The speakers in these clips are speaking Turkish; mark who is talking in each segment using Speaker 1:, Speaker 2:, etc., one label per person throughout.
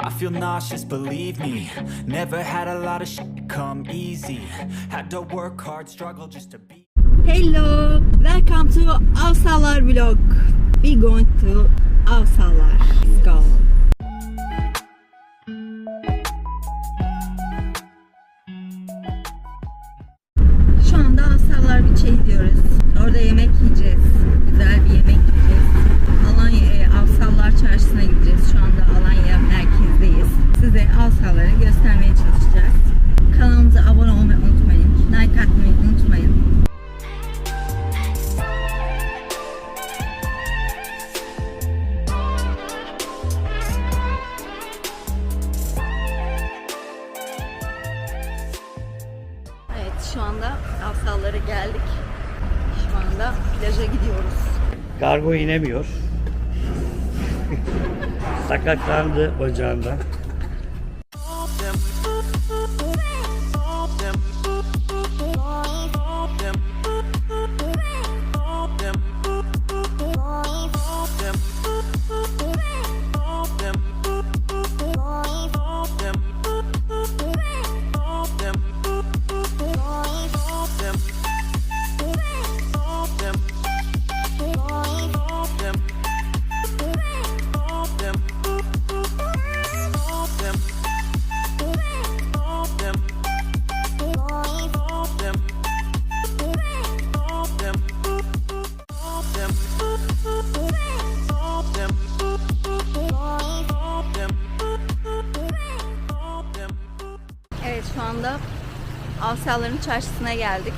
Speaker 1: I feel nauseous, believe me. Never had a lot of shit come easy. Had to work hard, struggle just to be.
Speaker 2: Hello, welcome to Avsalar vlog. We going to Avsalar. Let's go. Şu anda Avsalar Beach'e gidiyoruz. Orada yemek yiyeceğiz. Güzel bir yemek yiyeceğiz. Alanya Avsalar Çarşısı'na gideceğiz. Şu anda Alanya merkezdeyiz. Size Avsalar'ı göstermeye çalışacağız. Kanalımıza abone olmayı unutmayın. Like atmayı unutmayın. Şu anda Avsallara geldik. Şu anda plaja gidiyoruz.
Speaker 3: Kargo inemiyor. Sakatlandı bacağından.
Speaker 2: Evet, şu anda Avsaların çarşısına geldik.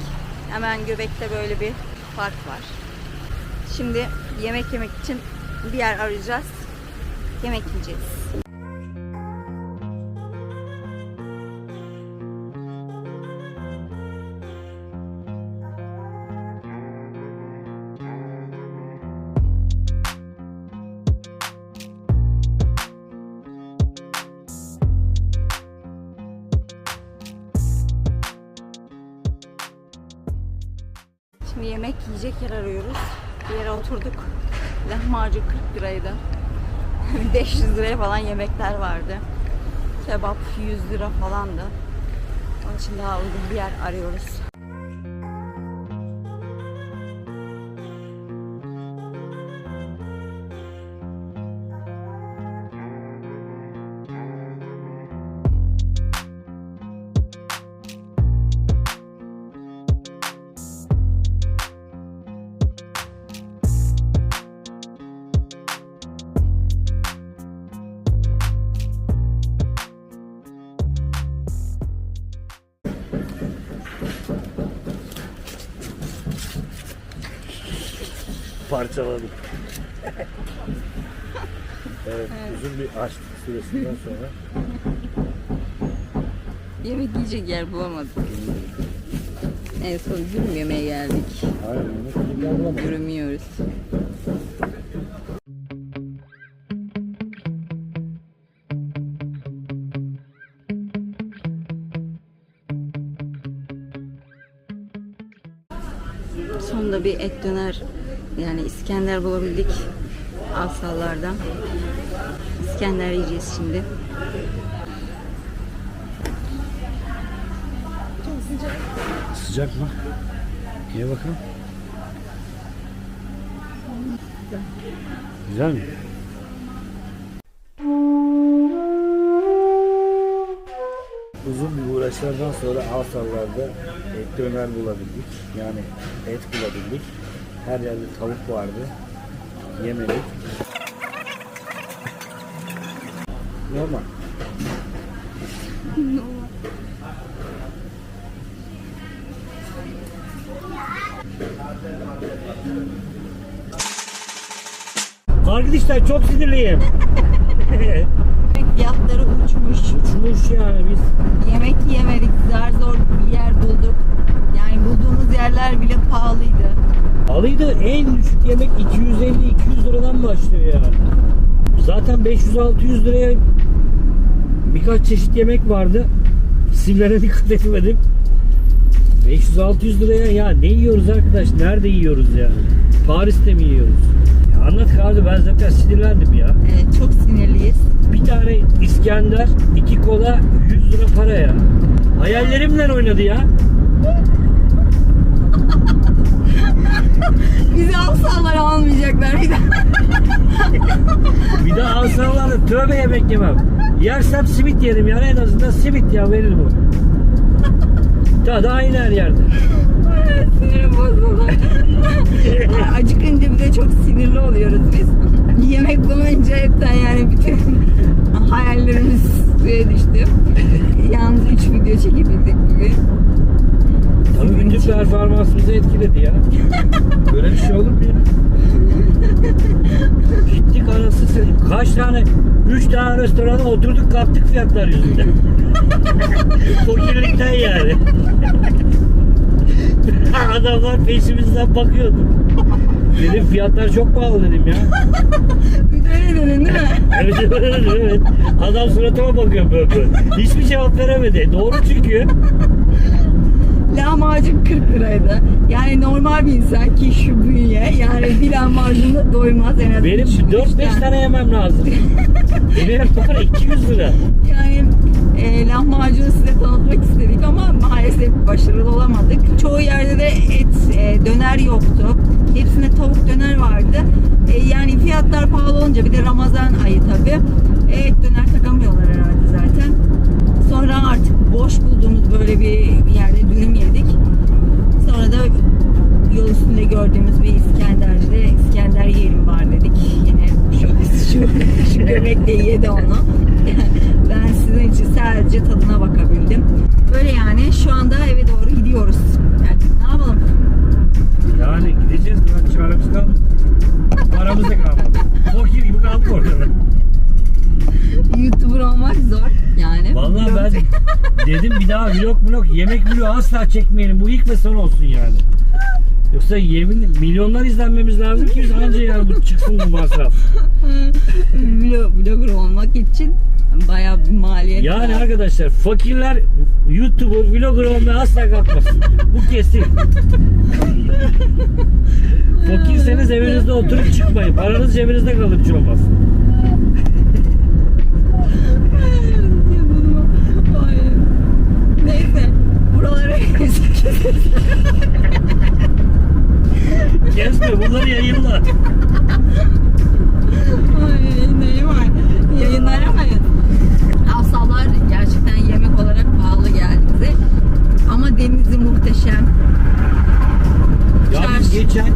Speaker 2: Hemen göbekte böyle bir park var. Şimdi yemek yemek için bir yer arayacağız. Yemek yiyeceğiz. Şimdi yemek yiyecek yer arıyoruz. Bir yere oturduk. Lahmacun 40 liraydı. 500 liraya falan yemekler vardı. Kebap 100 lira falandı. Onun için daha uygun bir yer arıyoruz.
Speaker 3: Parçaladım. Evet, uzun bir açlık süresinden sonra
Speaker 2: Yemek yiyecek yer bulamadık. En son dürüm yemeye geldik.
Speaker 3: aynen
Speaker 2: Dürüm yiyoruz. Sonunda bir et döner, yani İskender bulabildik Avsallar'dan. İskender yiyeceğiz şimdi.
Speaker 3: Sıcak mı? Ye bakalım. Güzel mi? Uzun bir uğraşlardan sonra Avsallar'da et döner bulabildik. Yani et bulabildik. Her yerde tavuk vardı. Yemedik. Normal. Arkadaşlar çok sinirliyim.
Speaker 2: Fiyatları uçmuş.
Speaker 3: Uçmuş yani biz.
Speaker 2: Yemek yiyemedik. Zar zor bir yer bulduk. Yani bulduğumuz yerler bile pahalıydı.
Speaker 3: Alıydı en düşük yemek 250-200 liradan başlıyor yani. Zaten 500-600 liraya birkaç çeşit yemek vardı. İsimlere dikkat etmedim. 500-600 liraya ya ne yiyoruz arkadaş? Nerede yiyoruz yani? Paris'te mi yiyoruz? Ya anlat abi, ben zaten sinirlendim ya.
Speaker 2: Evet, çok sinirliyiz.
Speaker 3: Bir tane İskender, 2 kola 100 lira para ya. Hayallerimle oynadı ya.
Speaker 2: Bizi alsalar almayacaklar bir daha.
Speaker 3: Bir daha alsalarla tövbe yemek yemem. Yersem simit yerim yani, en azından simit ya verir bu. Tadı aynı her yerde.
Speaker 2: Sinirim bozuldu. Acıkınca bir de çok sinirli oluyoruz biz. Yemek bulunca hepten yani bütün hayallerimiz suya düştü. Yalnız 3 video çekebildik bugün.
Speaker 3: Tabii bütün performansımızı etkiledi ya. Böyle bir şey olur mu ya? Gittik arası kaç tane, 3 tane restorana oturduk kalktık fiyatlar yüzünden. Fakirlikten yani. Adamlar peşimizden bakıyordu. Dedim fiyatlar çok pahalı dedim ya.
Speaker 2: Bir de öyle dedin değil mi?
Speaker 3: Evet. Adam suratıma bakıyor böyle. Hiçbir cevap veremedi. Doğru çünkü.
Speaker 2: Lahmacun 40 liraydı. Yani normal bir insan ki şu bünye yani bir lahmacunla doymaz en azından.
Speaker 3: Benim 4-5 tane yemem lazım. Benim para 200 lira.
Speaker 2: Yani lahmacunu size tanıtmak istedik ama maalesef başarılı olamadık. Çoğu yerde de et, döner yoktu. Hepsinde tavuk döner vardı. Yani fiyatlar pahalı olunca bir de Ramazan ayı tabii. Et döner takamıyorlar herhalde zaten. Sonra artık boş bulduğumuz böyle bir yerde dürüm yedik. Sonra da yol üstünde gördüğümüz bir İskender'de İskender yiyelim bari dedik. Yine şu göbekle yedi onu. Ben sizin için sadece tadına bakabildim. Böyle yani şu anda eve doğru gidiyoruz. Artık ne yapalım?
Speaker 3: Yani gideceğiz. Çaremiz kaldı. Paramız da kalmadı. Fakir gibi kaldık orada.
Speaker 2: YouTuber olmak zor yani.
Speaker 3: Vallahi ben dedim bir daha vlog yemek vlogu asla çekmeyelim. Bu ilk ve son olsun yani. Yoksa yemin milyonlar izlenmemiz lazım ki biz anca yani bu çıksın bu masraf.
Speaker 2: Vlogger olmak için bayağı bir maliyet
Speaker 3: Yani
Speaker 2: var.
Speaker 3: arkadaşlar fakirler YouTuber, vlogger olmaya asla kalkmasın. Bu kesin. Fakirseniz evinizde oturup çıkmayın. Paranız cebinizde kalır hiç olmaz.
Speaker 2: Neyse buralara
Speaker 3: Kesme bunları yayınla.
Speaker 2: Ay, neyi var? Yayınlayamayız. Afsallar gerçekten yemek olarak pahalı geldi bize. Ama denizi muhteşem.
Speaker 3: Ya biz geçen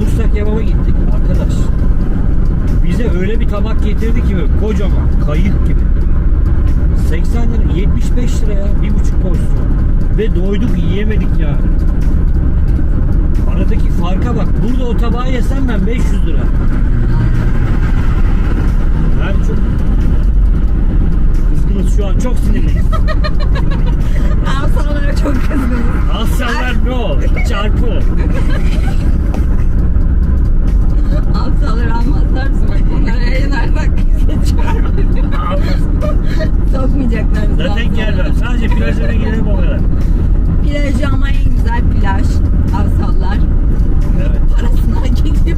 Speaker 3: Bursa kebaba gittik arkadaş. Bize öyle bir tabak getirdi ki böyle kocaman kayık gibi. 80 lira 75 lira ya 1,5 porsiyon. Ve doyduk yiyemedik yani. Aradaki farka bak. Burada o tabağı yesem ben 500 lira. Yani çok kızgınız şu an. Çok sinirliyiz.
Speaker 2: Afsallara çok kızgınız.
Speaker 3: Asyalar no. Çarpı.
Speaker 2: Afsalları almazlar mısın? Bak bunlara yayınlarsak bize çağırmayın. Sokmayacaklar bizi
Speaker 3: Zaten
Speaker 2: Afsallara.
Speaker 3: gelmem. Sadece plajlara gidelim o kadar.
Speaker 2: Plajı ama en güzel plaj. Afsallar.
Speaker 3: Evet.
Speaker 2: Parasına gidiyor.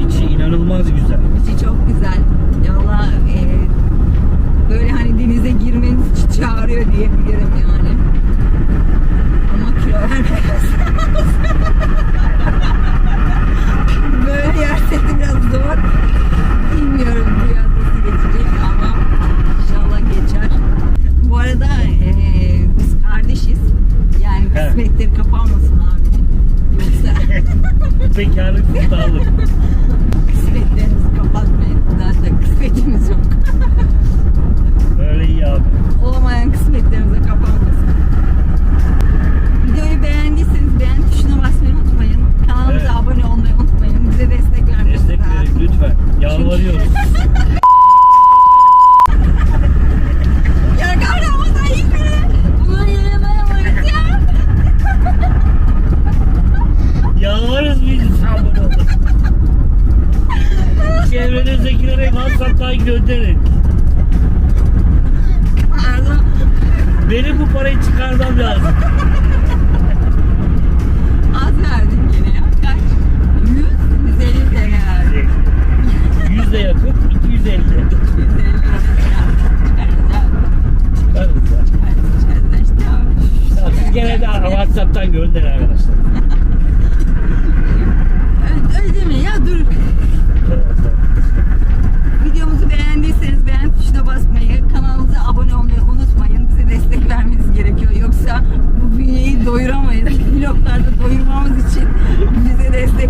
Speaker 3: İçi inanılmaz güzel.
Speaker 2: İçi çok güzel. Ya valla böyle hani denize girmeniz için çağırıyor diyebilirim yani. Ama kilo vermez. Böyle yersek biraz zor. Bilmiyorum bu yaz nasıl geçecek ama inşallah geçer. Bu arada biz kardeşiz. Yani
Speaker 3: Evet.
Speaker 2: kısmetleri kapanmasın abi. Yoksa
Speaker 3: Bekarlık tutalım.
Speaker 2: kısmetlerinizi kapatmayın. Zaten kısmetimiz yok.
Speaker 3: Böyle iyi abi.
Speaker 2: Olmayan kısmetlerimize kapanmasın. Videoyu beğendiyseniz beğen tuşuna basmayı unutmayın. Kanalımıza
Speaker 3: Evet.
Speaker 2: abone olmayı unutmayın. Bize destek vermeyi
Speaker 3: Destek verin lütfen. Yalvarıyoruz.
Speaker 2: Ya kahraman hiçbiri bunu yayınlayamayız ya.
Speaker 3: Yalvarırız biz abone olun. Çevrenizdekilere WhatsApp'tan gönderin.
Speaker 2: Pardon.
Speaker 3: Benim bu parayı çıkarmam lazım.
Speaker 2: Az verdim yine ya. Kaç? 100, 150 TL verdim.
Speaker 3: 100'e yakın. Bana WhatsApp'tan gönder arkadaşlar.
Speaker 2: Öyle değil mi? Ya dur. Videomuzu beğendiyseniz beğen tuşuna basmayı, kanalımıza abone olmayı unutmayın. Bize destek vermeniz gerekiyor. Yoksa bu bünyeyi doyuramayız. Vloglarda doyurmamız için bize destek